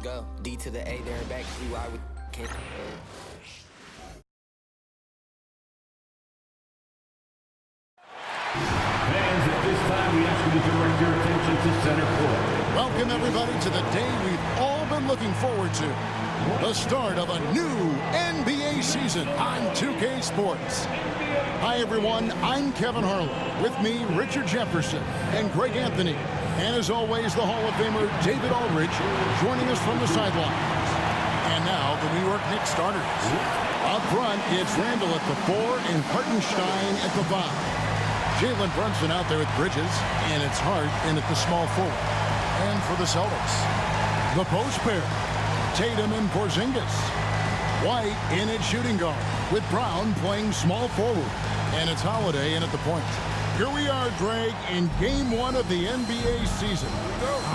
go. D to the A, there and back. EY with K. Fans, at this time, we ask you to direct your attention to center court. Welcome, everybody, to the day we've all been looking forward to. The start of a new NBA season on 2K Sports. Hi, everyone. I'm Kevin Harlan. With me, Richard Jefferson and Greg Anthony. And as always, the Hall of Famer David Aldridge joining us from the sidelines. And now, the New York Knicks starters. Up front, it's Randall at the 4 and Hartenstein at the 5. Jalen Brunson out there with Bridges, and it's Hart in at the small forward. And for the Celtics, the post pair, Tatum and Porzingis. White in at shooting guard, with Brown playing small forward. And it's Holiday in at the point. Here we are, Greg, in Game 1 of the NBA season.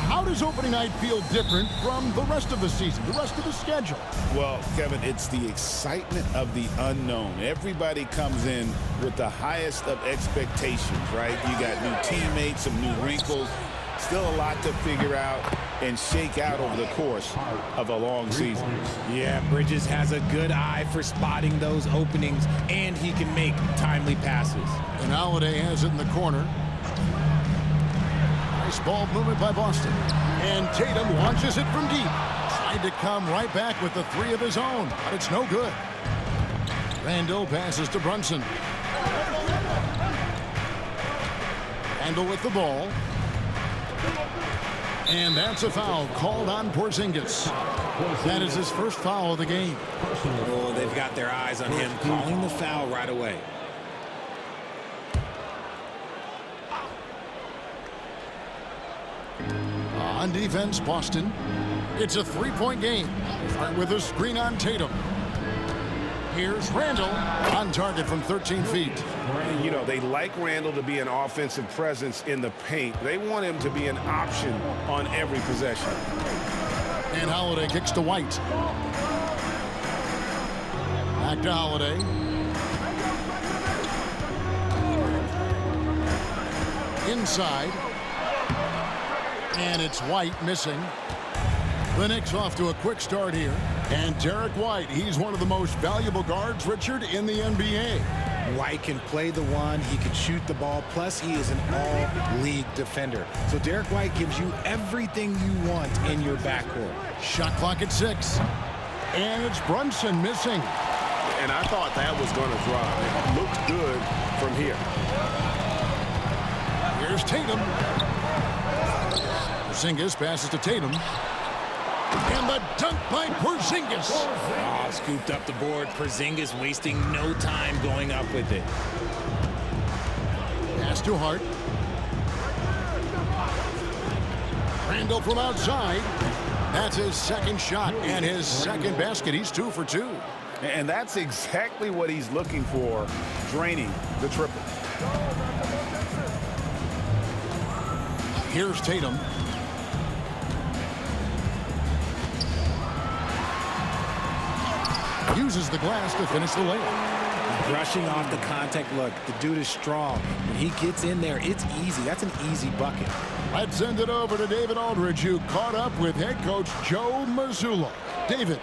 How does opening night feel different from the rest of the season, the rest of the schedule? Well, Kevin, it's the excitement of the unknown. Everybody comes in with the highest of expectations, right? You got new teammates, some new wrinkles, still a lot to figure out and shake out over the course of a long season. Yeah, Bridges has a good eye for spotting those openings, and he can make timely passes. And Holiday has it in the corner. Nice ball movement by Boston. And Tatum launches it from deep. Tried to come right back with the 3 of his own, but it's no good. Randall passes to Brunson. Randall with the ball. And that's a foul called on Porzingis. That is his first foul of the game. Oh, they've got their eyes on him, calling the foul right away. On defense, Boston. It's a 3-point game. Start with a screen on Tatum. Here's Randall on target from 13 feet. You know, they like Randall to be an offensive presence in the paint. They want him to be an option on every possession. And Holiday kicks to White. Back to Holiday. Inside. And it's White missing. The Knicks off to a quick start here. And Derek White, he's one of the most valuable guards, Richard, in the NBA. White can play the one, he can shoot the ball, plus he is an all-league defender. So Derek White gives you everything you want in your backcourt. Shot clock at 6. And it's Brunson missing. And I thought that was going to drop. It looked good from here. Here's Tatum. Porzingis passes to Tatum. And the dunk by Porzingis. Oh, scooped up the board. Porzingis wasting no time going up with it. Pass to Hart. Randall from outside. That's his second shot and his second basket. He's 2 for 2. And that's exactly what he's looking for, draining the triple. Here's Tatum. Uses the glass to finish the layup. Brushing off the contact look. The dude is strong. When he gets in there, it's easy. That's an easy bucket. Let's send it over to David Aldridge, who caught up with head coach Joe Mazzulla. David.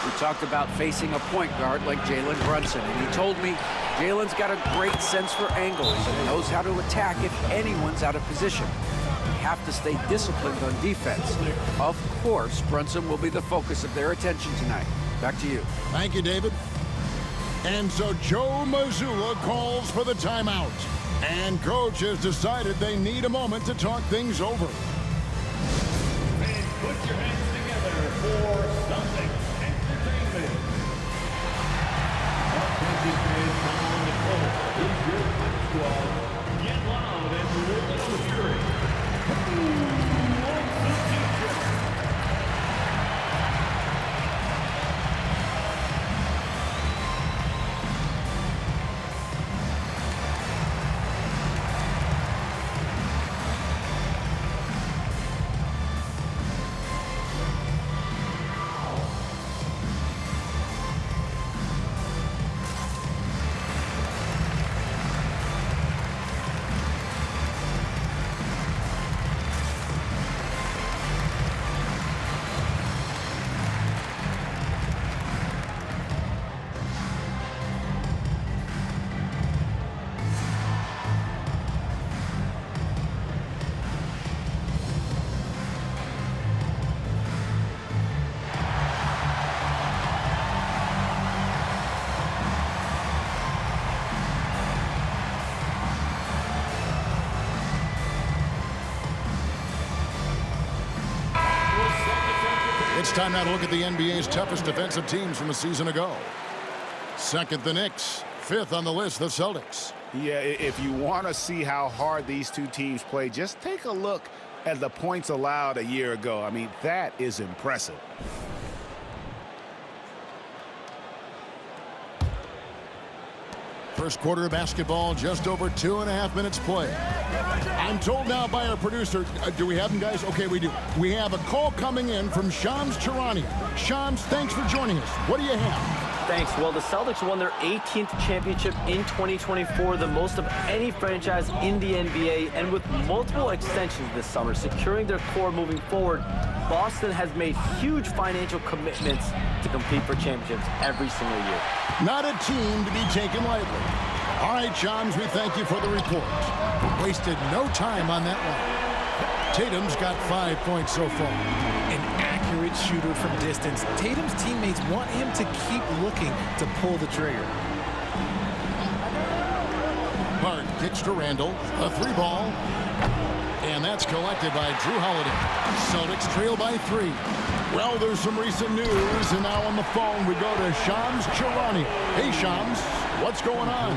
We talked about facing a point guard like Jalen Brunson, and he told me Jalen's got a great sense for angles and knows how to attack if anyone's out of position. You have to stay disciplined on defense. Of course, Brunson will be the focus of their attention tonight. Back to you. Thank you, David. And so Joe Mazzulla calls for the timeout. And coach has decided they need a moment to talk things over. And put your hands together for Celtics Entertainment. Attention fans on the court. Is your hot squad. Get loud and listen to fury. Who wants the future? It's time now to look at the NBA's toughest defensive teams from a season ago. Second, the Knicks. Fifth on the list, the Celtics. Yeah, if you want to see how hard these two teams play, just take a look at the points allowed a year ago. I mean, that is impressive. First quarter of basketball, just over 2.5 minutes play. I'm told now by our producer, do we have them, guys? Okay, we do. We have a call coming in from Shams Charania. Shams, thanks for joining us. What do you have? Thanks. Well, the Celtics won their 18th championship in 2024, the most of any franchise in the NBA, and with multiple extensions this summer, securing their core moving forward, Boston has made huge financial commitments to compete for championships every single year. Not a team to be taken lightly. All right, Shams, we thank you for the report. Wasted no time on that one. Tatum's got 5 points so far. An accurate shooter from distance. Tatum's teammates want him to keep looking to pull the trigger. Hart kicks to Randall. A 3-ball. And that's collected by Jrue Holiday. Celtics trail by 3. Well, there's some recent news, and now on the phone we go to Shams Charania. Hey, Shams, what's going on?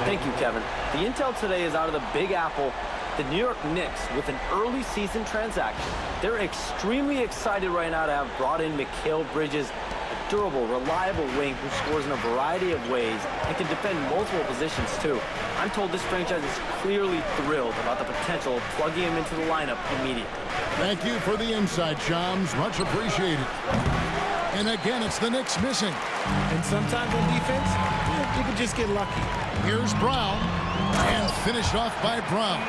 Thank you, Kevin. The intel today is out of the Big Apple. The New York Knicks, with an early season transaction, they're extremely excited right now to have brought in Mikal Bridges, a durable, reliable wing who scores in a variety of ways and can defend multiple positions too. I'm told this franchise is clearly thrilled about the potential of plugging him into the lineup immediately. Thank you for the insight, Shams. Much appreciated. And again, it's the Knicks missing. And sometimes on defense, you can just get lucky. Here's Brown, and finished off by Brown.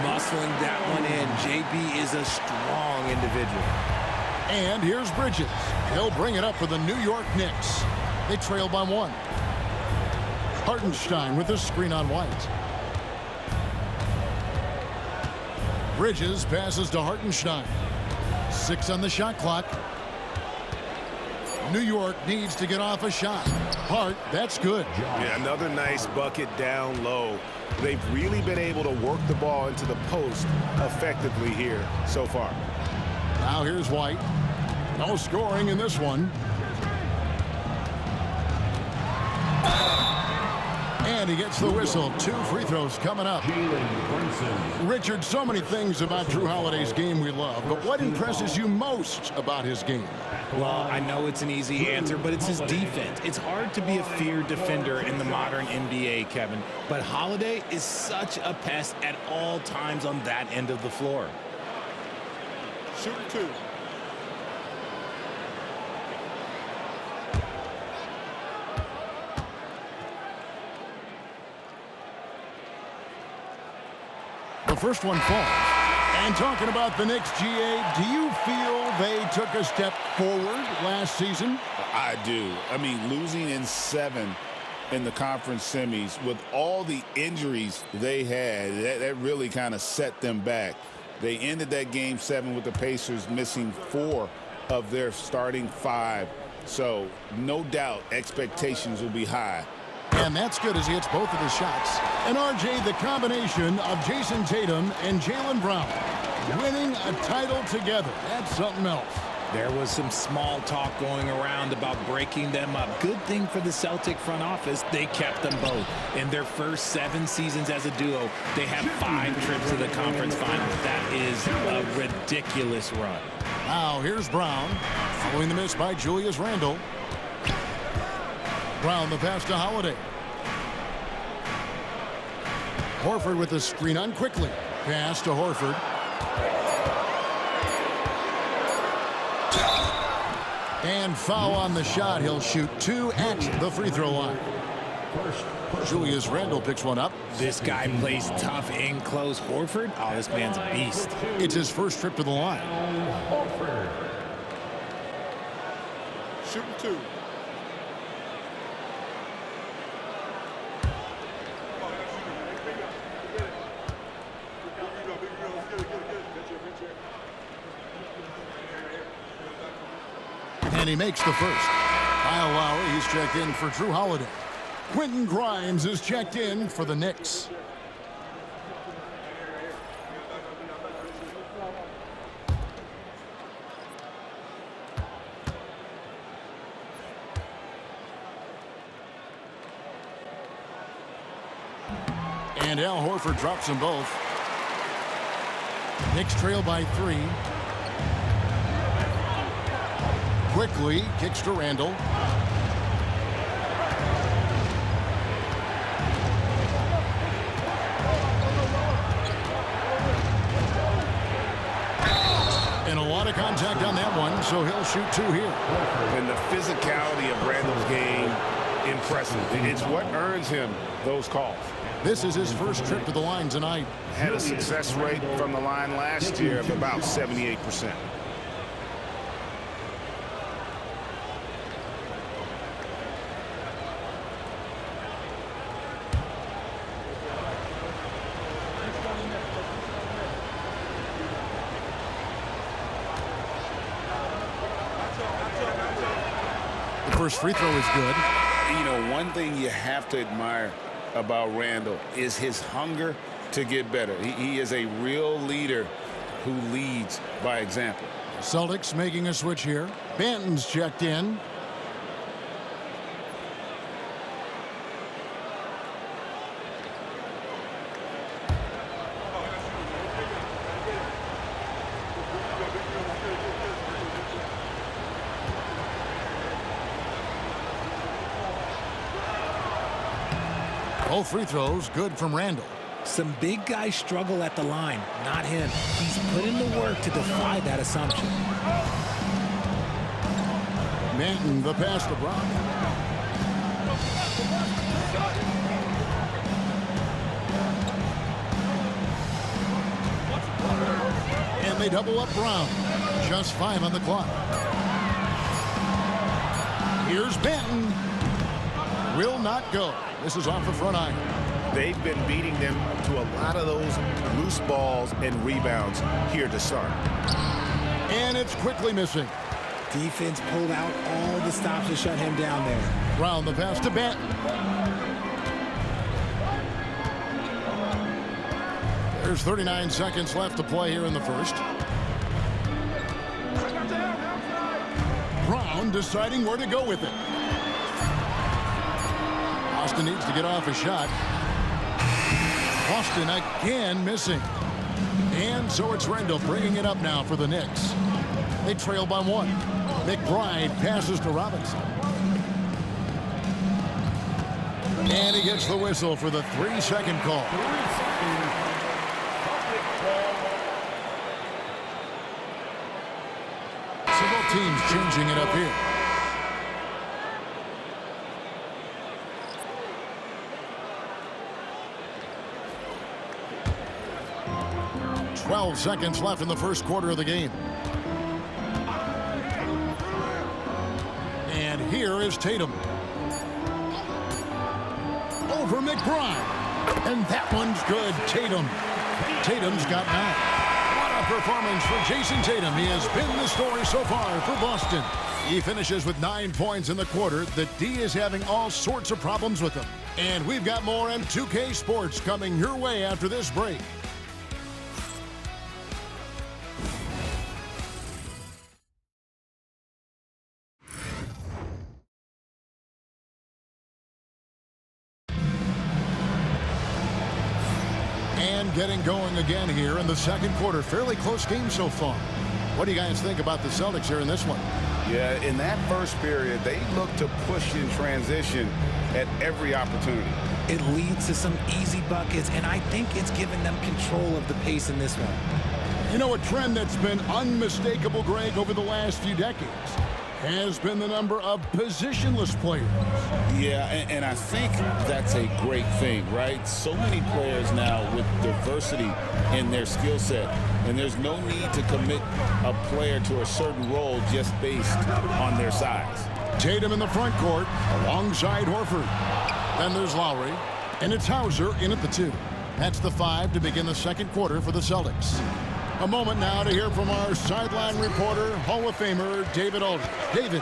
Muscling that one in. JB is a strong individual. And here's Bridges. He'll bring it up for the New York Knicks. They trail by 1. Hartenstein with a screen on White. Bridges passes to Hartenstein. 6 on the shot clock. New York needs to get off a shot. Hart, that's good. Yeah, another nice bucket down low. They've really been able to work the ball into the post effectively here so far. Now here's White. No scoring in this one. And he gets the whistle. 2 free throws coming up. Richard, so many things about Jrue Holiday's game we love, but what impresses you most about his game? Well, I know it's an easy answer, but it's his defense. It's hard to be a feared defender in the modern NBA, Kevin. But Holiday is such a pest at all times on that end of the floor. Shooter 2. The first one falls. And talking about the Knicks, GA, do you feel they took a step forward last season? I do. I mean, losing in 7 in the conference semis with all the injuries they had, that really kind of set them back. They ended that game 7 with the Pacers missing 4 of their starting 5. So no doubt expectations will be high. And that's good as he hits both of his shots. And RJ, the combination of Jason Tatum and Jaylen Brown winning a title together. That's something else. There was some small talk going around about breaking them up. Good thing for the Celtic front office, they kept them both. In their first 7 seasons as a duo, they have 5 trips to the conference finals. That is a ridiculous run. Now here's Brown, following the miss by Julius Randle. Brown the pass to Holiday. Horford with the screen on quickly. Pass to Horford. And foul on the shot. He'll shoot 2 at the free throw line. Julius Randle picks one up. This guy plays tough in close. Horford, oh, this man's a beast. It's his first trip to the line. Shooting 2. And he makes the first. Kyle Lowry, he's checked in for Jrue Holiday. Quentin Grimes is checked in for the Knicks. And Al Horford drops them both. Knicks trail by 3. Quickly kicks to Randall. And a lot of contact on that one, so he'll shoot 2 here. And the physicality of Randall's game, impressive. It's what earns him those calls. This is his first trip to the line tonight. Had a success rate from the line last year of about 78%. The first free throw is good. You know, one thing you have to admire about Randall is his hunger to get better. He is a real leader who leads by example. Celtics making a switch here. Banton's checked in. Both free throws good from Randall. Some big guys struggle at the line, not him. He's put in the work to defy that assumption. Manton, the pass to Brown. And they double up Brown. Just 5 on the clock. Here's Banton. Will not go. This is off the front iron. They've been beating them to a lot of those loose balls and rebounds here to start. And it's quickly missing. Defense pulled out all the stops to shut him down there. Brown, the pass to Banton. There's 39 seconds left to play here in the first. Brown deciding where to go with it. Boston needs to get off a shot. Boston again missing. And so it's Randall bringing it up now for the Knicks. They trail by 1. McBride passes to Robinson. And he gets the whistle for the 3-second call. So both teams changing it up here. 12 seconds left in the first quarter of the game. And here is Tatum. Over McBride. And that one's good. Tatum's got 9. What a performance for Jason Tatum. He has been the story so far for Boston. He finishes with 9 points in the quarter. The D is having all sorts of problems with him. And we've got more M2K Sports coming your way after this break. Getting going again here in the second quarter. Fairly close game so far. What do you guys think about the Celtics here in this one? Yeah, in that first period, they look to push in transition at every opportunity. It leads to some easy buckets, and I think it's given them control of the pace in this one. You know, a trend that's been unmistakable, Greg, over the last few decades has been the number of positionless players. Yeah, and I think that's a great thing, right? So many players now with diversity in their skill set, and there's no need to commit a player to a certain role just based on their size. Tatum in the front court alongside Horford. Then there's Lowry, and it's Hauser in at the 2. That's the 5 to begin the second quarter for the Celtics. A moment now to hear from our sideline reporter, Hall of Famer David Aldridge. David.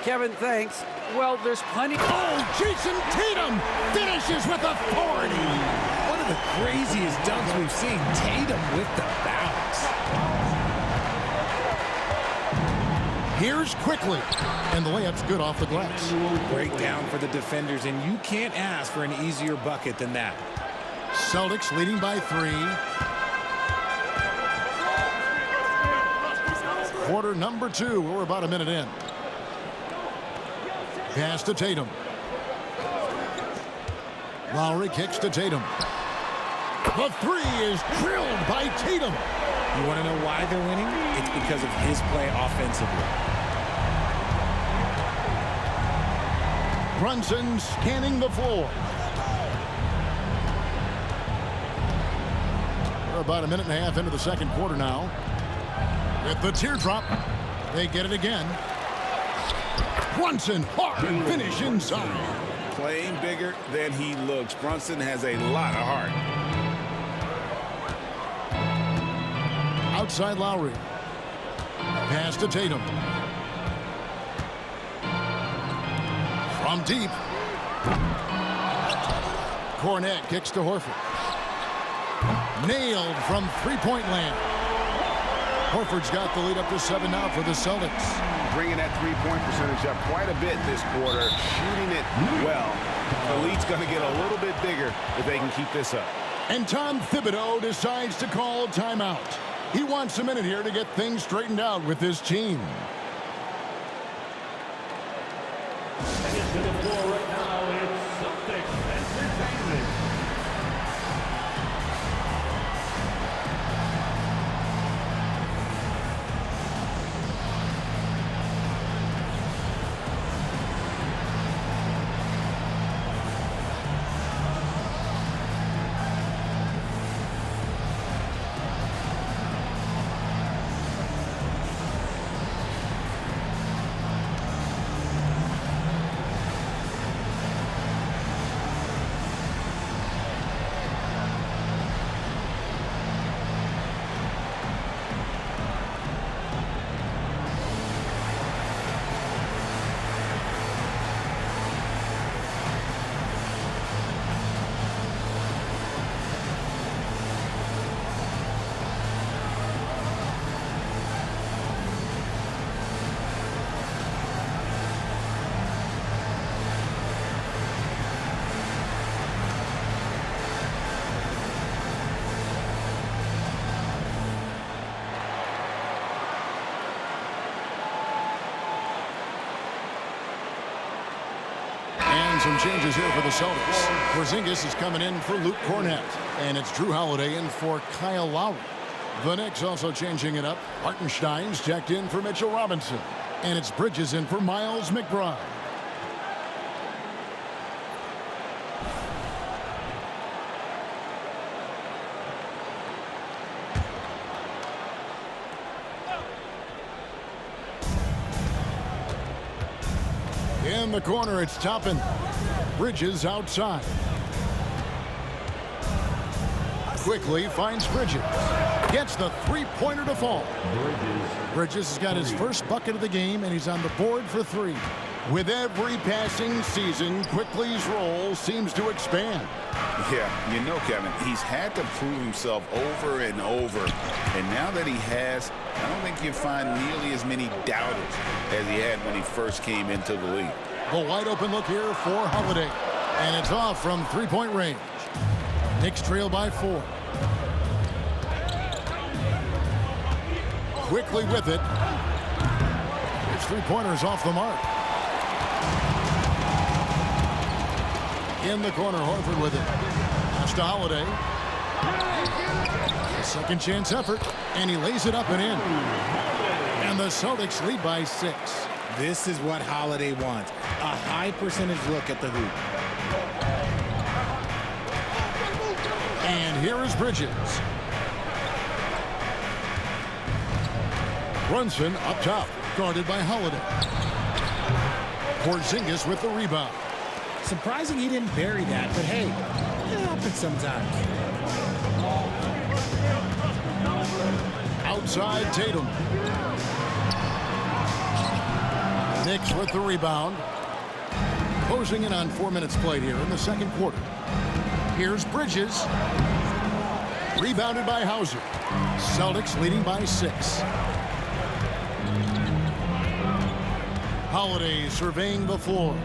Kevin, thanks. Well, there's plenty. Oh, Jason Tatum finishes with authority. One of the craziest dunks we've seen. Tatum with the bounce. Here's quickly, and the layup's good off the glass. Breakdown for the defenders, and you can't ask for an easier bucket than that. Celtics leading by 3. Quarter number 2. We're about a minute in. Pass to Tatum. Lowry kicks to Tatum. The 3 is drilled by Tatum. You want to know why they're winning? It's because of his play offensively. Brunson scanning the floor. We're about a minute and a half into the second quarter now. With the teardrop, they get it again. Brunson, hard finish inside. Playing bigger than he looks. Brunson has a lot of heart. Outside Lowry. Pass to Tatum. From deep. Cornet kicks to Horford. Nailed from three-point land. Horford's got the lead up to 7 now for the Celtics. Bringing that three-point percentage up quite a bit this quarter. Shooting it well. The lead's going to get a little bit bigger if they can keep this up. And Tom Thibodeau decides to call timeout. He wants a minute here to get things straightened out with his team. And into the floor right now, it's Celtics Entertainment. Some changes here for the Celtics. Porzingis is coming in for Luke Cornet. And it's Drew Holiday in for Kyle Lowry. The Knicks also changing it up. Hartenstein's checked in for Mitchell Robinson. And it's Bridges in for Miles McBride. In the corner, it's Toppin. Bridges outside. Quickly finds Bridges. Gets the three-pointer to fall. Bridges has got his first bucket of the game, and he's on the board for 3. With every passing season, Quickly's role seems to expand. Yeah, you know, Kevin, he's had to prove himself over and over. And now that he has, I don't think you find nearly as many doubters as he had when he first came into the league. The wide open look here for Holiday. And it's off from three-point range. Knicks trail by 4. Quickly with it. His three-pointer's off the mark. In the corner, Horford with it. Pass to Holiday. A second chance effort, and he lays it up and in. And the Celtics lead by 6. This is what Holiday wants. A high percentage look at the hoop. And here is Bridges. Brunson up top, guarded by Holiday. Porzingis with the rebound. Surprising he didn't bury that, but hey, it happens sometimes. Outside Tatum. Knicks with the rebound. Closing in on 4 minutes played here in the second quarter. Here's Bridges. Rebounded by Hauser. Celtics leading by 6. Holiday surveying the floor.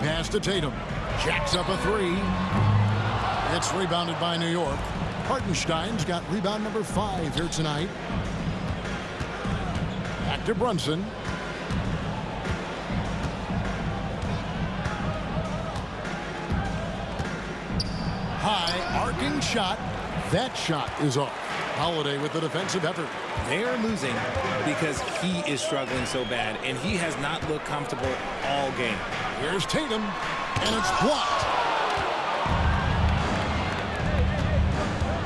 Pass Pass to Tatum. Jacks up a three. It's rebounded by New York. Hartenstein's got rebound number 5 here tonight. Back to Brunson. High arcing shot. That shot is off. Holiday with the defensive effort. They are losing because he is struggling so bad, and he has not looked comfortable all game. Here's Tatum, and it's blocked.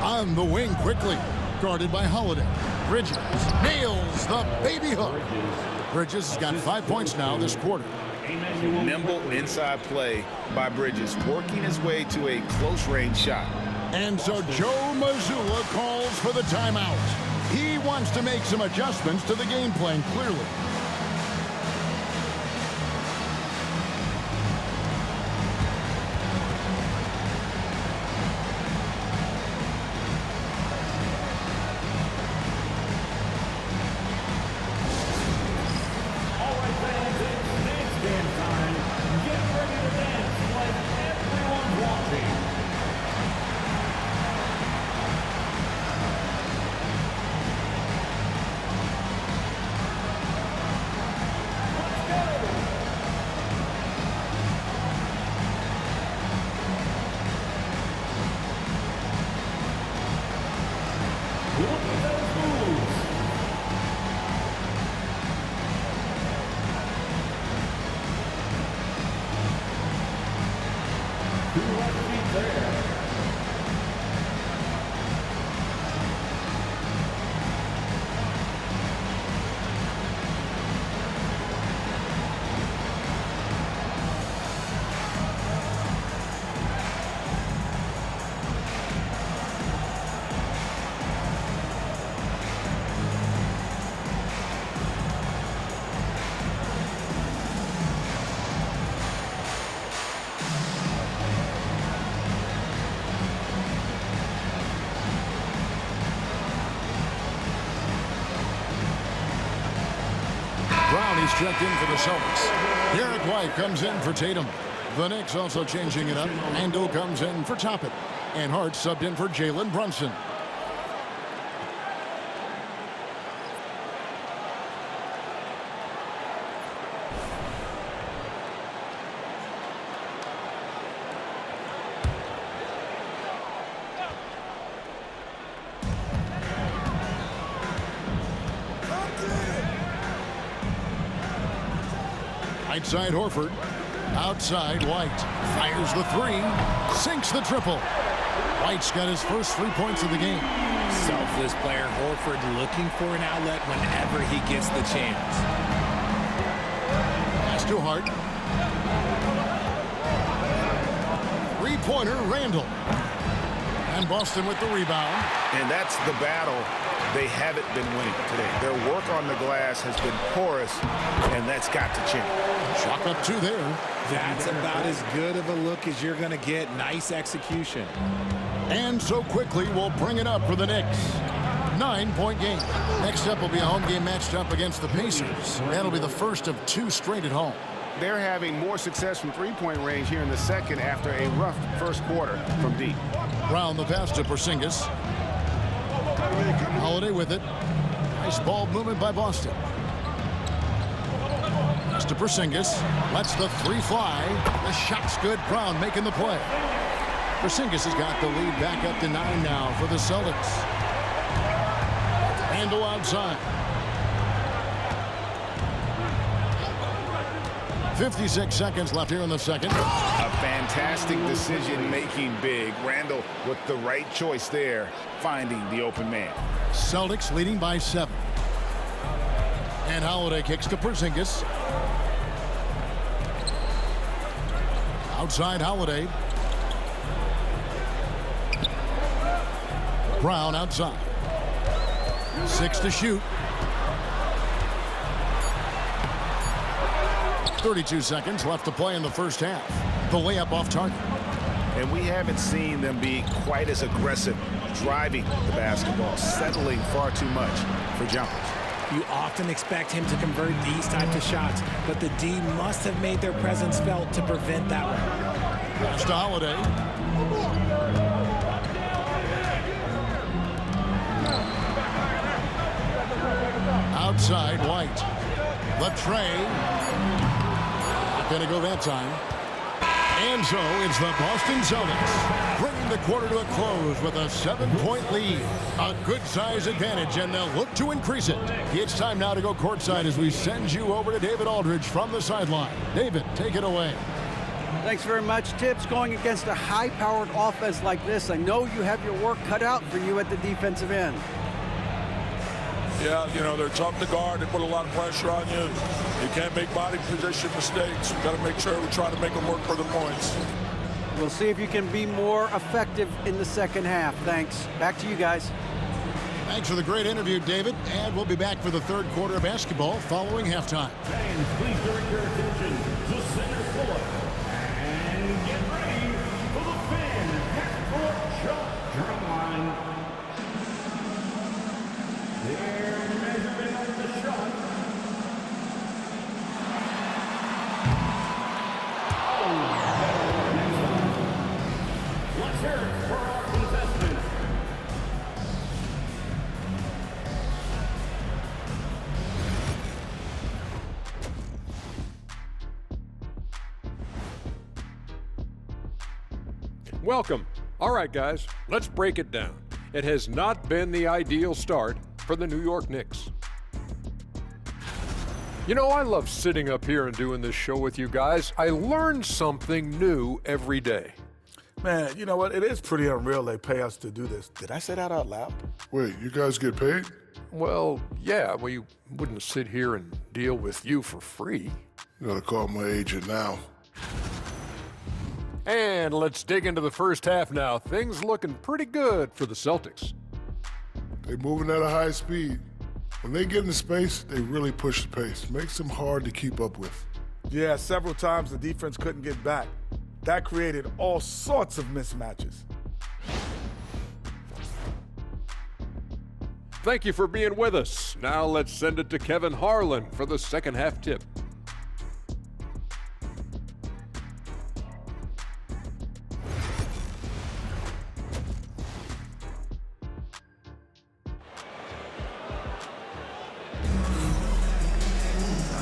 On the wing quickly, guarded by Holiday. Bridges nails the baby hook. Bridges has got 5 points now this quarter. Nimble inside play by Bridges, working his way to a close-range shot. And so Joe Mazzulla calls for the timeout. He wants to make some adjustments to the game plan, clearly. All right, fans, it's dance dance time. Get ready to dance like everyone's watching. Look at those moves. Two left feet there. Brown, he's checked in for the Celtics. Derek White comes in for Tatum. The Knicks also changing it up. Ando comes in for Toppin. And Hart subbed in for Jalen Brunson. Right side Horford. Outside White. Fires the three. Sinks the triple. White's got his first 3 points of the game. Selfless player Horford looking for an outlet whenever he gets the chance. Pass to Hart. Three-pointer Randall. And Boston with the rebound. And that's the battle they haven't been winning today. Their work on the glass has been porous, and that's got to change. Chalk up 2 there. That's about as good of a look as you're going to get. Nice execution. And so quickly we'll bring it up for the Knicks. 9-point game. Next up will be a home game matched up against the Pacers. That'll be the first of 2 straight at home. They're having more success from three-point range here in the second after a rough first quarter from deep. Brown the pass to Porzingis. Holiday with it. Nice ball movement by Boston. Pass to Porzingis. Lets the three fly. The shot's good. Brown making the play. Porzingis has got the lead back up to 9 now for the Celtics. Randall outside. 56 seconds left here in the second. A fantastic decision-making big. Randall with the right choice there, finding the open man. Celtics leading by 7. And Holiday kicks to Porzingis. Outside Holiday. Brown outside. 6 to shoot. 32 seconds left to play in the first half. The layup off target. And we haven't seen them be quite as aggressive driving the basketball, settling far too much for jumpers. You often expect him to convert these types of shots, but the D must have made their presence felt to prevent that one. Pass to Holiday. Outside, White. Latray. Not going to go that time. And so it's the Boston Celtics bringing the quarter to a close with a 7-point lead. A good size advantage, and they'll look to increase it. It's time now to go courtside as we send you over to David Aldridge from the sideline. David, take it away. Thanks very much, Tibbs. Going against a high-powered offense like this, I know you have your work cut out for you at the defensive end. Yeah, you know, they're tough to guard. They put a lot of pressure on you. You can't make body position mistakes. We've got to make sure we try to make them work for the points. We'll see if you can be more effective in the second half. Thanks. Back to you guys. Thanks for the great interview, David. And we'll be back for the third quarter of basketball following halftime. Fans, please direct your attention to center court. And get ready for the fan half-court shot drum line. They're measuring up the shot. Let's hear it for our contestants. Welcome. All right, guys, let's break it down. It has not been the ideal start for the New York Knicks. You know, I love sitting up here and doing this show with you guys. I learn something new every day. Man, you know what? It is pretty unreal they pay us to do this. Did I say that out loud? Wait, you guys get paid? Well, yeah, we wouldn't sit here and deal with you for free. You gotta call my agent now. And let's dig into the first half now. Things looking pretty good for the Celtics. They moving at a high speed. When they get into space, they really push the pace. Makes them hard to keep up with. Yeah, several times the defense couldn't get back. That created all sorts of mismatches. Thank you for being with us. Now let's send it to Kevin Harlan for the second half tip.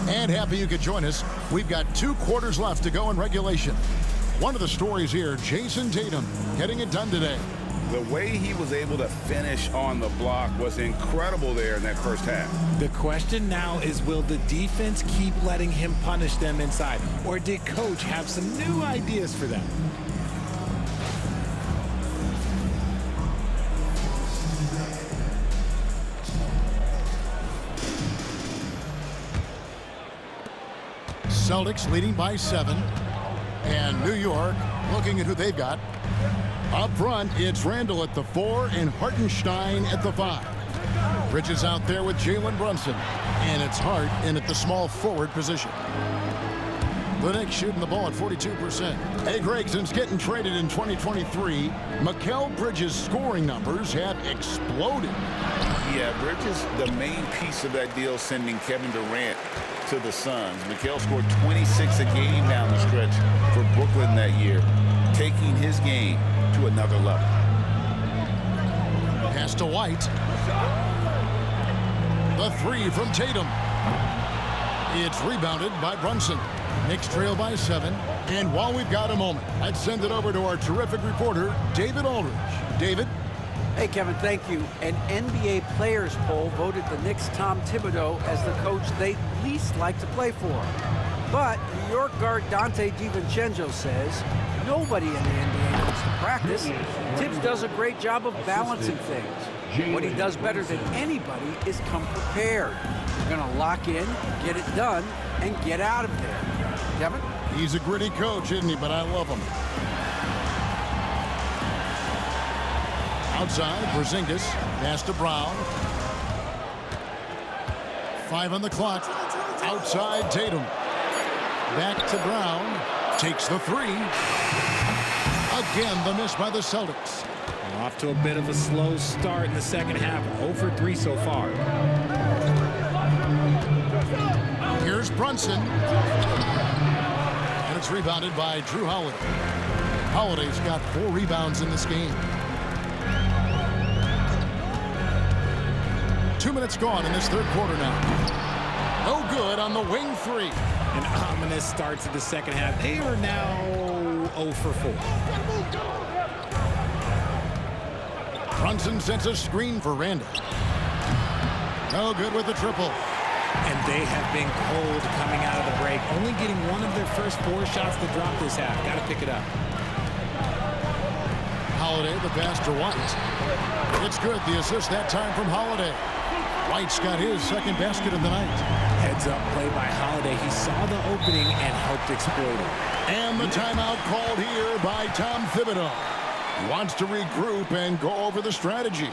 And happy you could join us. We've got 2 quarters left to go in regulation. One of the stories here, Jason Tatum getting it done today. The way he was able to finish on the block was incredible there in that first half. The question now is, will the defense keep letting him punish them inside? Or did Coach have some new ideas for them? Celtics leading by 7. And New York looking at who they've got. Up front, it's Randall at the 4 and Hartenstein at the 5. Bridges out there with Jalen Brunson. And it's Hart in at the small forward position. The Knicks shooting the ball at 42%. Hey, Greg, since getting traded in 2023, Mikal Bridges' scoring numbers have exploded. Yeah, Bridges, the main piece of that deal, sending Kevin Durant to the Suns. Mikal scored 26 a game down the stretch for Brooklyn that year, taking his game to another level. Pass to White. The 3 from Tatum. It's rebounded by Brunson. Knicks trail by 7. And while we've got a moment, let's send it over to our terrific reporter, David Aldridge. David? Hey, Kevin, thank you. An NBA players poll voted the Knicks' Tom Thibodeau as the coach they least like to play for. But New York guard Dante DiVincenzo says nobody in the NBA wants to practice. Tibbs does a great job of balancing things. What he does better than anybody is come prepared. You're going to lock in, get it done, and get out of there. Kevin? He's a gritty coach, isn't he? But I love him. Outside, Porzingis. Pass to Brown. 5 on the clock. Outside, Tatum. Back to Brown. Takes the 3. Again, the miss by the Celtics. Off to a bit of a slow start in the second half. 0 for 3 so far. Brunson. And it's rebounded by Drew Holiday. Holiday's got 4 rebounds in this game. 2 minutes gone in this third quarter now. No good on the wing 3. An ominous start to the second half. They are now 0 for 4. Brunson sets a screen for Randall. No good with the triple. And they have been cold coming out of the break. Only getting one of their first 4 shots to drop this half. Got to pick it up. Holiday, the pass to White. It's good. The assist that time from Holiday. White's got his second basket of the night. Heads up play by Holiday. He saw the opening and helped exploit it. And the timeout called here by Tom Thibodeau. He wants to regroup and go over the strategy.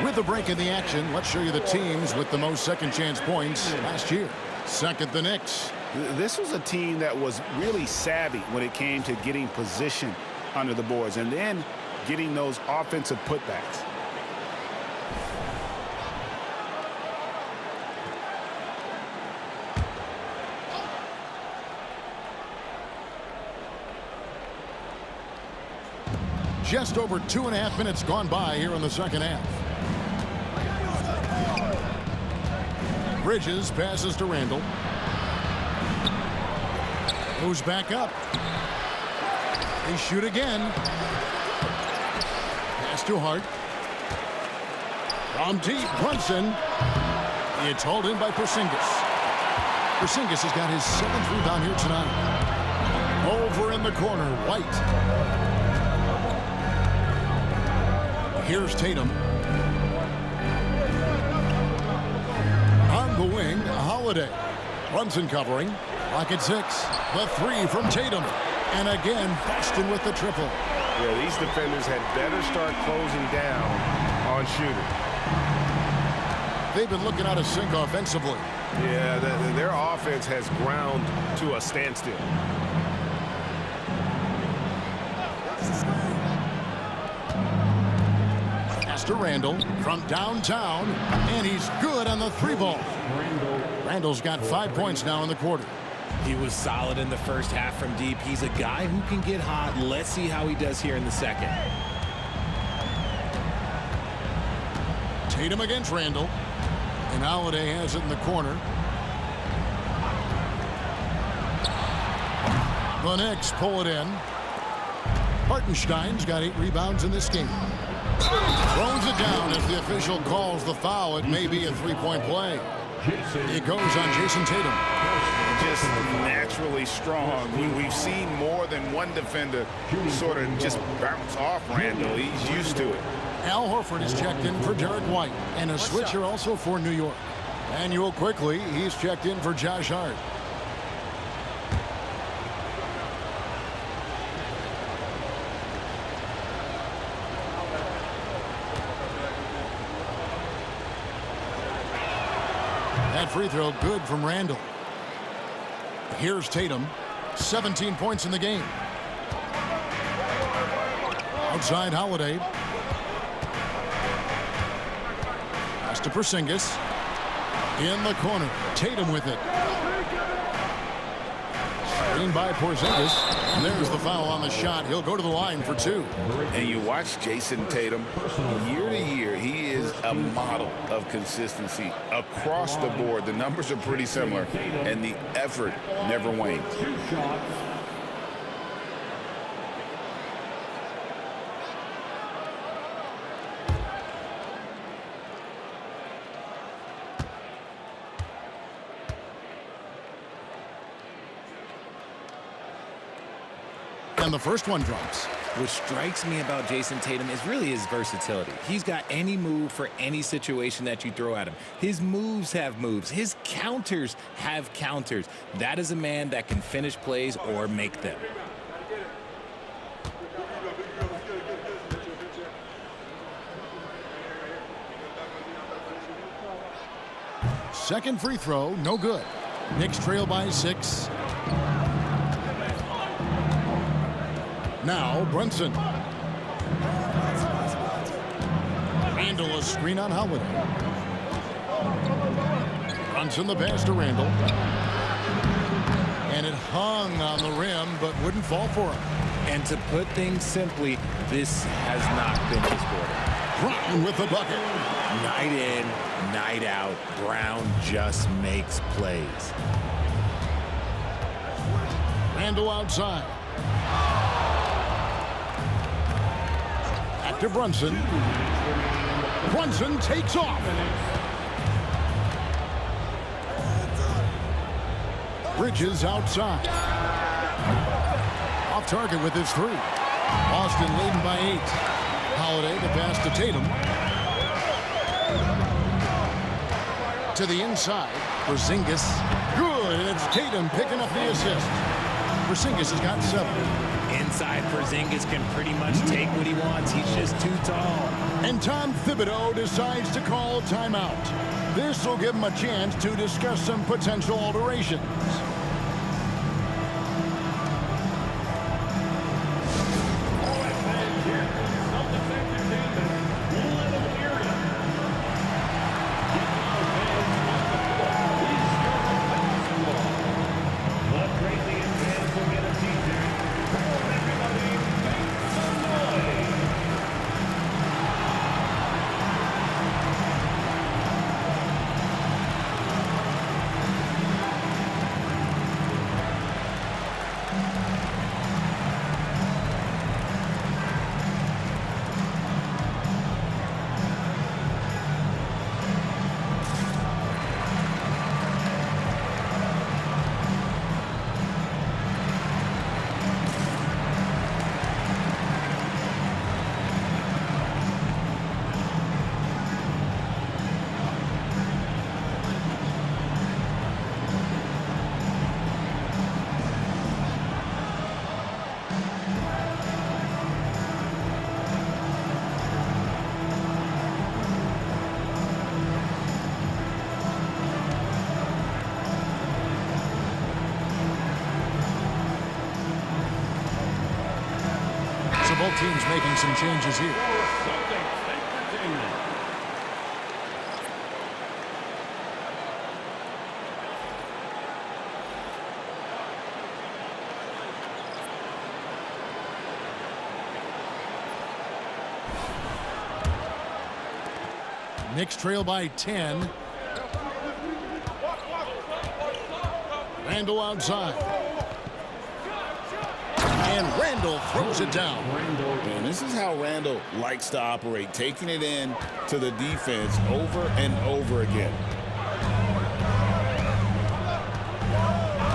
With the break in the action, let's show you the teams with the most second chance points last year. Second, the Knicks. This was a team that was really savvy when it came to getting position under the boards and then getting those offensive putbacks. Just over 2.5 minutes gone by here in the second half. Bridges passes to Randall. Moves back up. They shoot again. Pass to Hart. From deep, Brunson. It's hauled in by Porzingis. Porzingis has got his 7th rebound here tonight. Over in the corner, White. Here's Tatum. On the wing, Holiday. Brunson covering. Lock at 6. The 3 from Tatum. And again, Boston with the triple. Yeah, these defenders had better start closing down on shooting. They've been looking out of sync offensively. Yeah, their offense has ground to a standstill. To Randall from downtown, and he's good on the 3 ball. Randall's got 5 points now in the quarter. He was solid in the first half from deep. He's a guy who can get hot. Let's see how he does here in the second. Tatum against Randall, and Holiday has it in the corner. The Knicks pull it in. Hartenstein's got 8 rebounds in this game. Throws it down as the official calls the foul. It may be a 3-point play. It goes on Jason Tatum. Just naturally strong. We've seen more than one defender sort of just bounce off Randall. He's used to it. Al Horford is checked in for Derek White, and a switcher also for New York. Manuel quickly, he's checked in for Josh Hart. That free throw good from Randall. Here's Tatum. 17 points in the game. Outside Holiday. Pass to Porzingis. In the corner. Tatum with it. Screen by Porzingis. And there's the foul on the shot. He'll go to the line for 2. And you watch Jason Tatum, year to year, he is a model of consistency across the board. The numbers are pretty similar, and the effort never wanes. And the first one drops. What strikes me about Jason Tatum is really his versatility. He's got any move for any situation that you throw at him. His moves have moves. His counters have counters. That is a man that can finish plays or make them. Second free throw, no good. Knicks trail by 6. Now Brunson. Randall a screen on Holiday. Brunson the pass to Randall. And it hung on the rim but wouldn't fall for him. And to put things simply, this has not been his quarter. Brown with the bucket. Night in, night out, Brown just makes plays. Randall outside. Back to Brunson. Brunson takes off. Bridges outside. Off target with his 3. Boston leading by 8. Holiday the pass to Tatum. To the inside. Porzingis. Good. And it's Tatum picking up the assist. Porzingis has got 7. Inside, Porzingis can pretty much take what he wants. He's just too tall. And Tom Thibodeau decides to call a timeout. This will give him a chance to discuss some potential alterations. Both teams making some changes here. Knicks trail by 10. Randall outside. And Randall throws it down. And this is how Randall likes to operate, taking it in to the defense over and over again.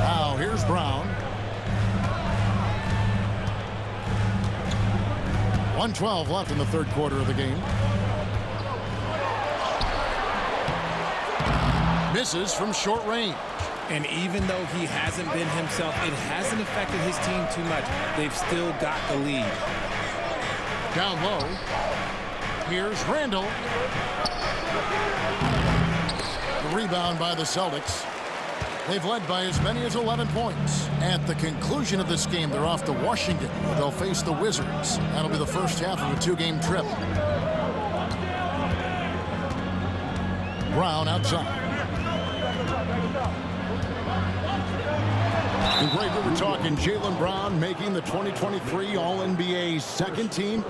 Now here's Brown. 1:12 left in the third quarter of the game. Misses from short range. And even though he hasn't been himself, it hasn't affected his team too much. They've still got the lead. Down low. Here's Randall. The rebound by the Celtics. They've led by as many as 11 points. At the conclusion of this game, they're off to Washington, where they'll face the Wizards. That'll be the first half of a 2-game trip. Brown outside. And Greg, we were talking Jaylen Brown making the 2023 All-NBA second team.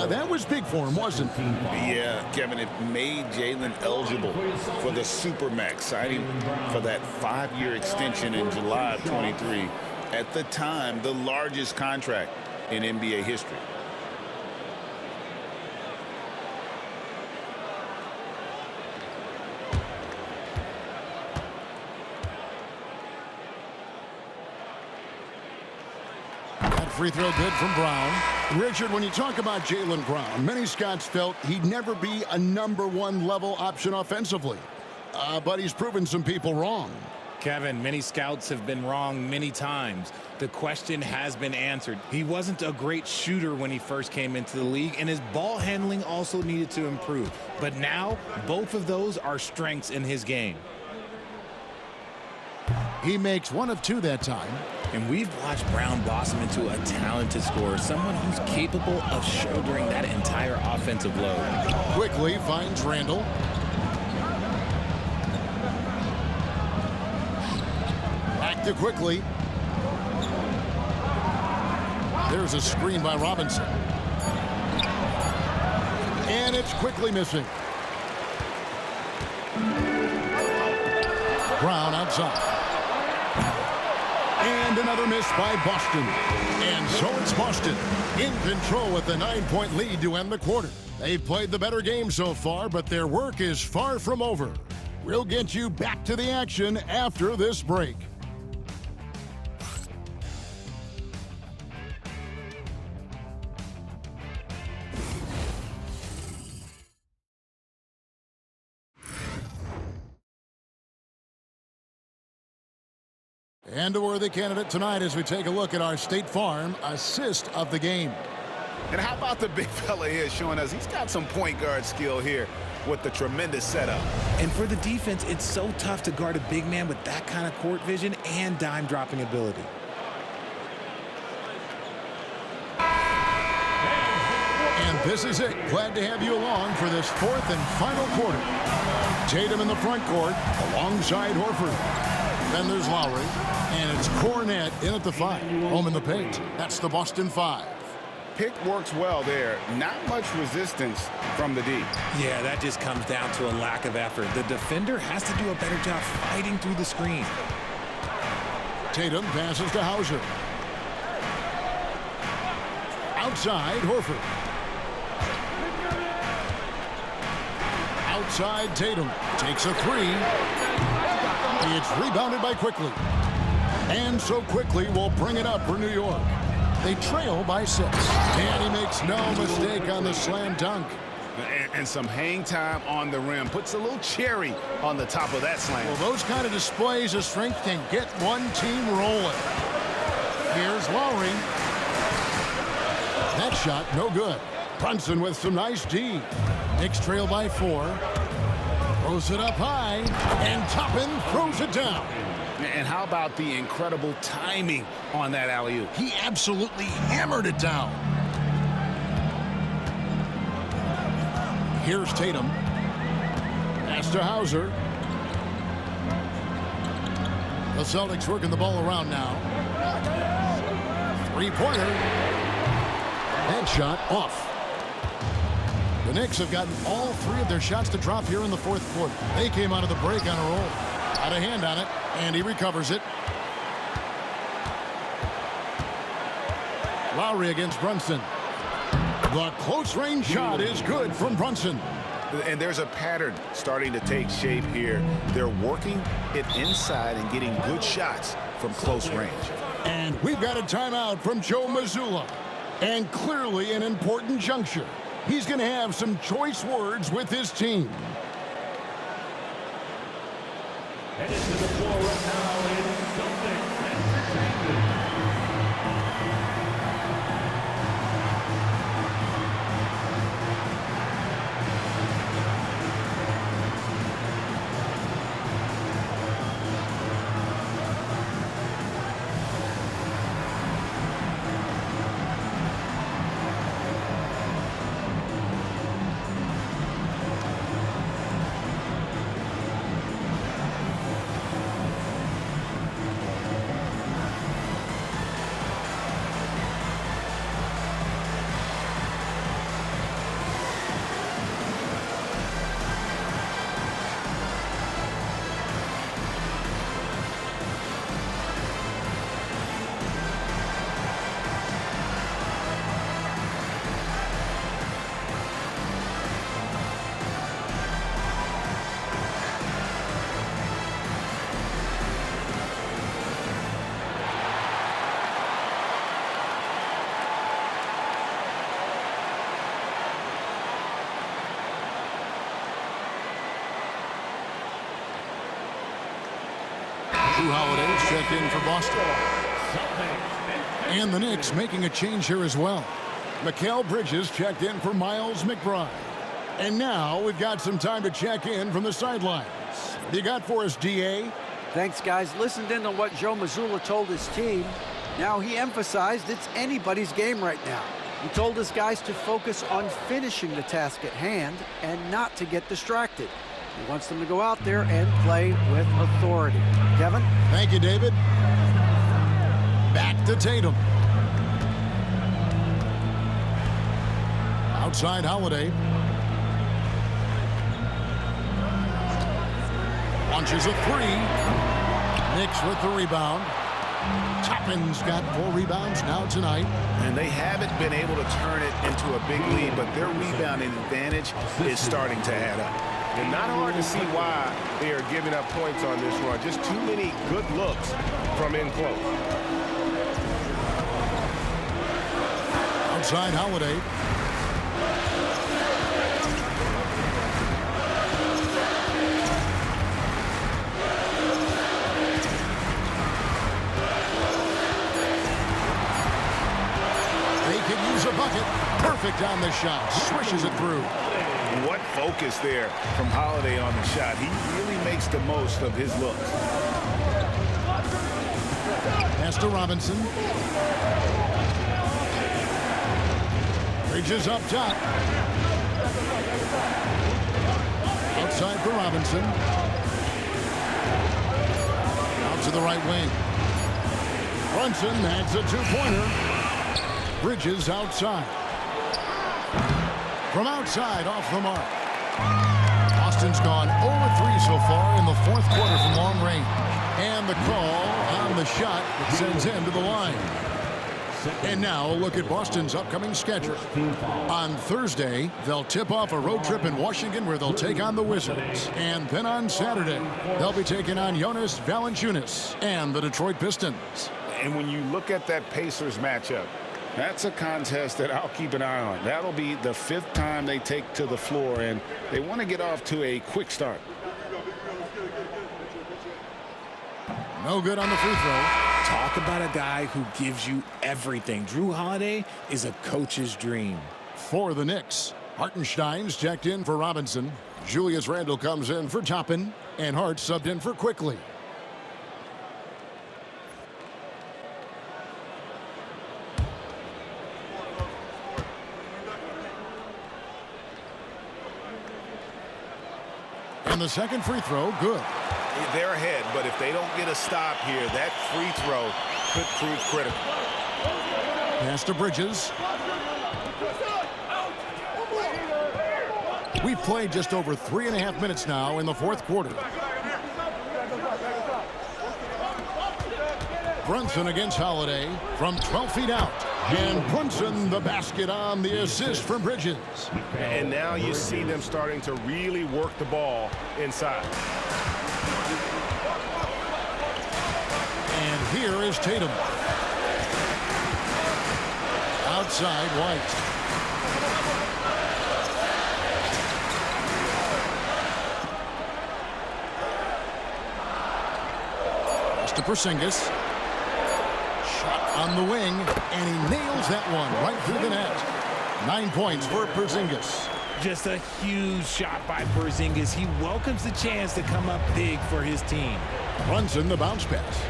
That was big for him, wasn't it? Yeah, Kevin, it made Jaylen eligible for the Supermax, signing for that 5-year extension in July of 23. At the time, the largest contract in NBA history. Free throw good from Brown. Richard, when you talk about Jaylen Brown, many Scots felt he'd never be a #1 level option offensively. But he's proven some people wrong. Kevin, many scouts have been wrong many times. The question has been answered. He wasn't a great shooter when he first came into the league, and his ball handling also needed to improve. But now, both of those are strengths in his game. He makes 1 of 2 that time. And we've watched Brown blossom into a talented scorer, someone who's capable of shouldering that entire offensive load. Quickly finds Randall. Back to Quickly. There's a screen by Robinson. And it's Quickly missing. Brown outside. And another miss by Boston. And so it's Boston in control with a 9-point lead to end the quarter. They've played the better game so far, but their work is far from over. We'll get you back to the action after this break. And a worthy candidate tonight as we take a look at our State Farm assist of the game. And how about the big fella here showing us he's got some point guard skill here with the tremendous setup. And for the defense, it's so tough to guard a big man with that kind of court vision and dime dropping ability. And this is it. Glad to have you along for this 4th and final quarter. Tatum in the front court alongside Horford. Then there's Lowry, and it's Cornette in at the 5. Home in the paint. That's the Boston 5. Pick works well there. Not much resistance from the D. Yeah, that just comes down to a lack of effort. The defender has to do a better job fighting through the screen. Tatum passes to Hauser. Outside, Horford. Outside, Tatum takes a 3. It's rebounded by Quickly. And so Quickly will bring it up for New York. They trail by 6. And he makes no mistake on the slam dunk. And some hang time on the rim. Puts a little cherry on the top of that slam. Well, those kind of displays of strength can get one team rolling. Here's Lowry. That shot, no good. Brunson with some nice D. Knicks trail by 4. Throws it up high, and Toppin throws it down. And how about the incredible timing on that alley-oop? He absolutely hammered it down. Here's Tatum. Pass to Hauser. The Celtics working the ball around now. 3-pointer. That shot off. The Knicks have gotten all 3 of their shots to drop here in the 4th quarter. They came out of the break on a roll. Got a hand on it, and he recovers it. Lowry against Brunson. The close-range shot is good from Brunson. And there's a pattern starting to take shape here. They're working it inside and getting good shots from close range. And we've got a timeout from Joe Mazzulla. And clearly an important juncture. He's going to have some choice words with his team. Headed to the floor right now is Celtics Entertainment. Drew Holiday's checked in for Boston. And the Knicks making a change here as well. Mikal Bridges checked in for Miles McBride. And now we've got some time to check in from the sidelines. What you got for us, D.A.? Thanks, guys. Listened in on what Joe Mazzulla told his team. Now he emphasized it's anybody's game right now. He told his guys to focus on finishing the task at hand and not to get distracted. He wants them to go out there and play with authority. Kevin? Thank you, David. Back to Tatum. Outside Holiday. Launches a three. Knicks with the rebound. Toppin's got 4 rebounds now tonight. And they haven't been able to turn it into a big lead, but their rebounding advantage is starting to add up. And not hard to see why they are giving up points on this run. Just too many good looks from in close. Outside Holiday. They could use a bucket. Perfect on the shot. Swishes it through. What focus there from Holiday on the shot. He really makes the most of his looks. Pass to Robinson. Bridges up top. Outside for Robinson. Out to the right wing. Brunson adds a 2-pointer. Bridges outside. From outside, off the mark. Boston's gone 0-3 so far in the 4th quarter from long range. And the call on the shot that sends him to the line. And now a look at Boston's upcoming schedule. On Thursday, they'll tip off a road trip in Washington where they'll take on the Wizards. And then on Saturday, they'll be taking on Jonas Valanciunas and the Detroit Pistons. And when you look at that Pacers matchup, that's a contest that I'll keep an eye on. That'll be the 5th time they take to the floor, and they want to get off to a quick start. No good on the free throw. Talk about a guy who gives you everything. Drew Holiday is a coach's dream. For the Knicks, Hartenstein's checked in for Robinson. Julius Randle comes in for Toppin, and Hart subbed in for Quickly. And the second free throw, good. They're ahead, but if they don't get a stop here, that free throw could prove critical. Pass to Bridges. We've played just over 3.5 minutes now in the 4th quarter. Brunson against Holiday from 12 feet out. And Brunson the basket on the assist from Bridges. And now you see them starting to really work the ball inside. And here is Tatum. Outside White. Pass to Porzingis. On the wing, and he nails that one right through the net. 9 points for Porzingis. Just a huge shot by Porzingis. He welcomes the chance to come up big for his team. Brunson the bounce pass.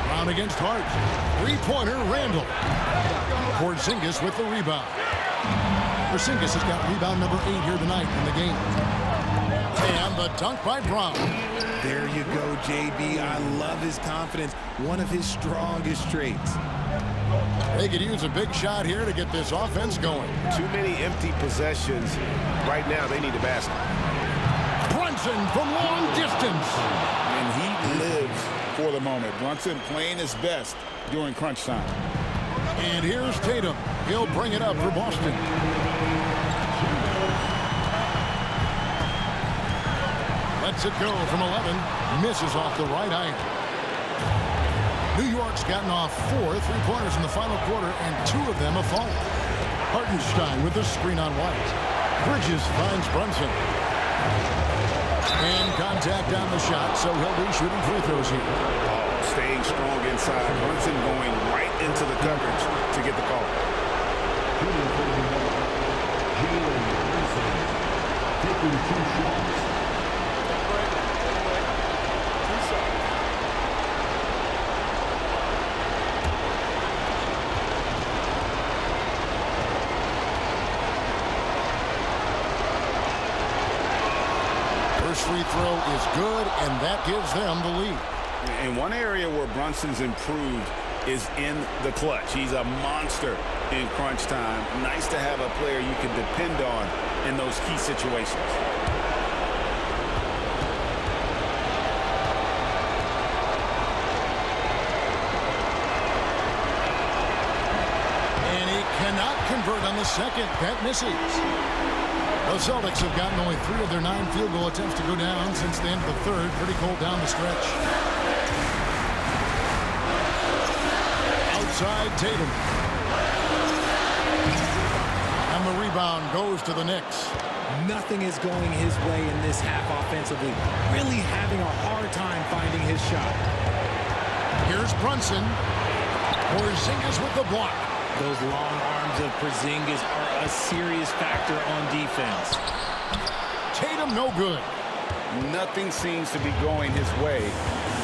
Brown against Hart. 3-pointer Randle. Porzingis with the rebound. Porzingis has got rebound number 8 here tonight in the game. And the dunk by Brown. There you go, JB. I love his confidence. One of his strongest traits. They could use a big shot here to get this offense going. Too many empty possessions. Right now, they need a basket. Brunson from long distance. And he lives for the moment. Brunson playing his best during crunch time. And here's Tatum. He'll bring it up for Boston. Lets it go from 11. Misses off the right iron. New York's gotten off 4 3-pointers in the final quarter, and 2 of them have fallen. Hartenstein with the screen on White. Bridges finds Brunson. And contact on the shot, so he'll be shooting free throws here. Staying strong inside. Brunson going right into the coverage to get the call. Shooting for the Jalen Brunson, taking 2 shots. First free throw is good, and that gives them the lead. And one area where Brunson's improved is in the clutch. He's a monster in crunch time. Nice to have a player you can depend on in those key situations. And he cannot convert on the second. That misses. The Celtics have gotten only 3 of their 9 field goal attempts to go down since the end of the third. Pretty cold down the stretch. Outside Tatum. And the rebound goes to the Knicks. Nothing is going his way in this half offensively. Really having a hard time finding his shot. Here's Brunson. Porzingis with the block. Those long arms of Porzingis are a serious factor on defense. Tatum no good. Nothing seems to be going his way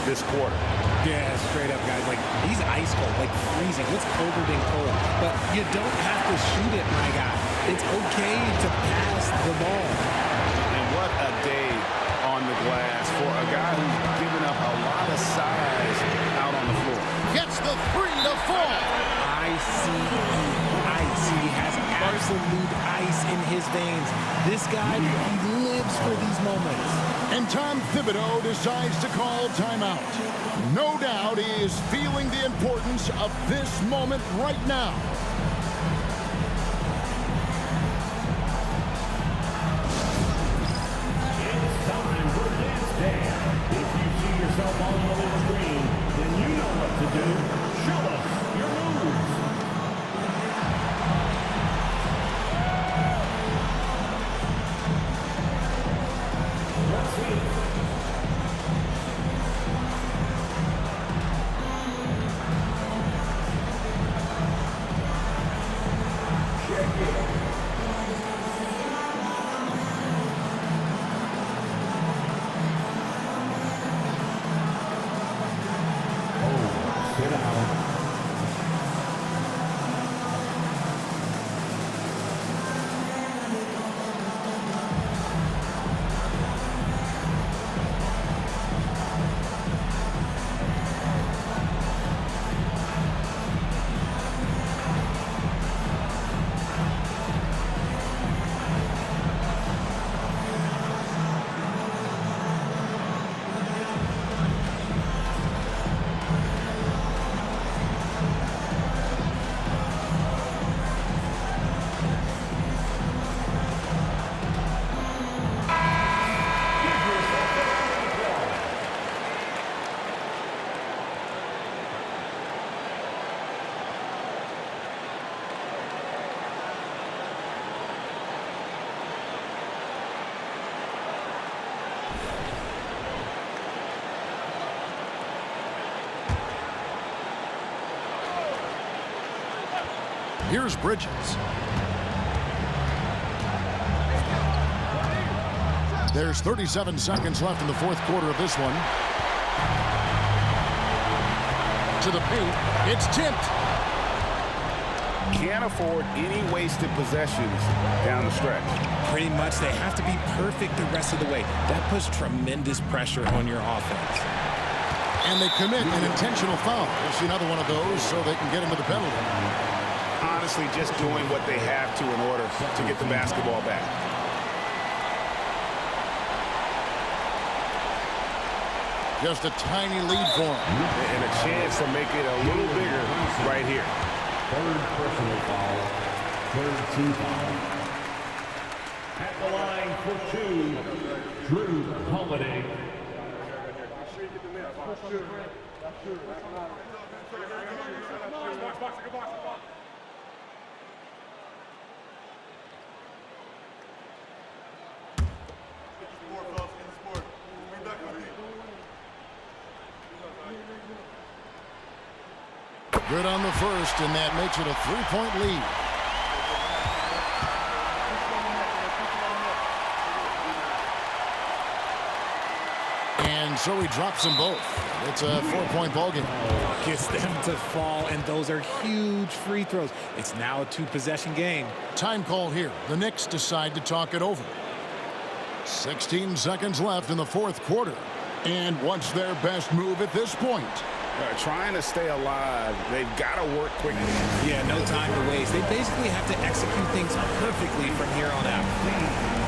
this quarter. Yeah, straight up, guys. Like, he's ice cold, like freezing. What's colder than cold? But you don't have to shoot it, my guy. It's okay to pass the ball. And what a day on the glass for a guy who's given up a lot of size out on the floor. Gets the 3 to fall. Ice. He has absolute ice in his veins. This guy, he lives for these moments. And Tom Thibodeau decides to call timeout. No doubt he is feeling the importance of this moment right now. It's time for Dance Day. If you see yourself on the little screen, then you know what to do. Show us your moves. Let's see. Check it. Sit down. Here's Bridges. There's 37 seconds left in the fourth quarter of this one. To the paint. It's tipped. Can't afford any wasted possessions down the stretch. Pretty much, they have to be perfect the rest of the way. That puts tremendous pressure on your offense. And they commit an intentional foul. We'll see another one of those so they can get into the penalty. Honestly, just doing what they have to in order to get the basketball back. Just a tiny lead for them. And a chance to make it a little bigger right here. Third personal foul. Third team foul. At the line for 2, Drew Holiday. Good on the first, and that makes it a 3-point lead. And so he drops them both. It's a 4-point ball game. Gets them to fall, and those are huge free throws. It's now a 2-possession game. Time call here. The Knicks decide to talk it over. 16 seconds left in the fourth quarter. And what's their best move at this point? Trying to stay alive. They've got to work quickly. Yeah, no time to waste. They basically have to execute things perfectly from here on out.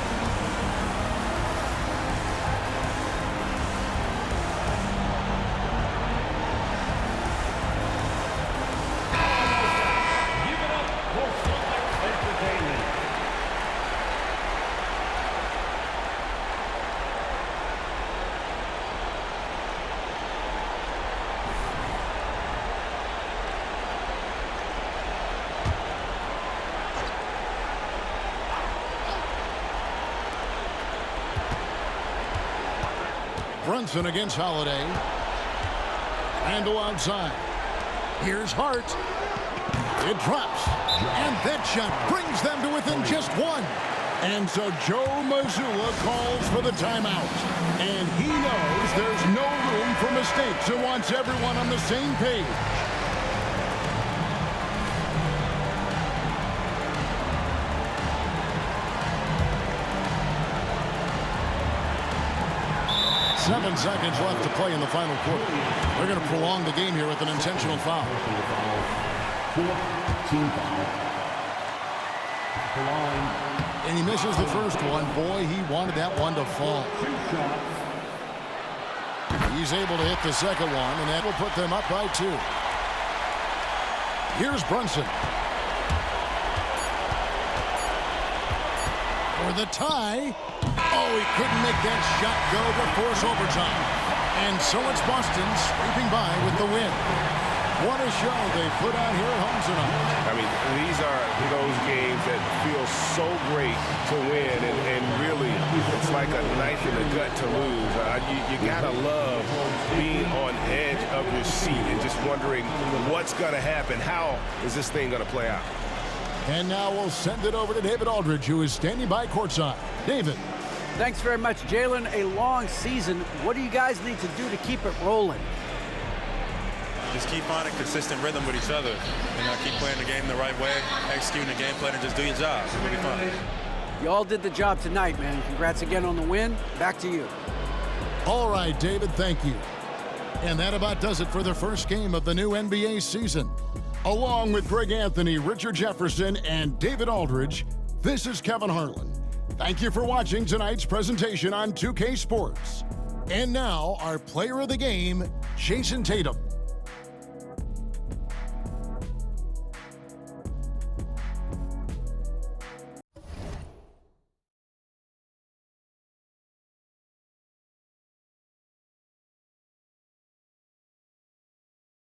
Brunson against Holiday. Randle outside. Here's Hart. It drops. And that shot brings them to within just one. And so Joe Mazzulla calls for the timeout. And he knows there's no room for mistakes and wants everyone on the same page. Seven seconds left to play in the final quarter. They're going to prolong the game here with an intentional foul. Team foul. And he misses the first one. Boy, he wanted that one to fall. He's able to hit the second one, and that will put them up by 2. Here's Brunson. For the tie. Oh, he couldn't make that shot go to force overtime. And so it's Boston scraping by with the win. What a show they put on here at home tonight. I mean, these are those games that feel so great to win, and really, it's like a knife in the gut to lose. You gotta love being on edge of your seat and just wondering what's gonna happen. How is this thing gonna play out? And now we'll send it over to David Aldridge, who is standing by courtside. David. Thanks very much, Jalen. A long season. What do you guys need to do to keep it rolling? Just keep finding consistent rhythm with each other. Keep playing the game the right way, executing the game plan, and just do your job. It'll be fun. You all did the job tonight, man. Congrats again on the win. Back to you. All right, David, thank you. And that about does it for the first game of the new NBA season. Along with Greg Anthony, Richard Jefferson, and David Aldridge, this is Kevin Harlan. Thank you for watching tonight's presentation on 2K Sports. And now, our player of the game, Jason Tatum.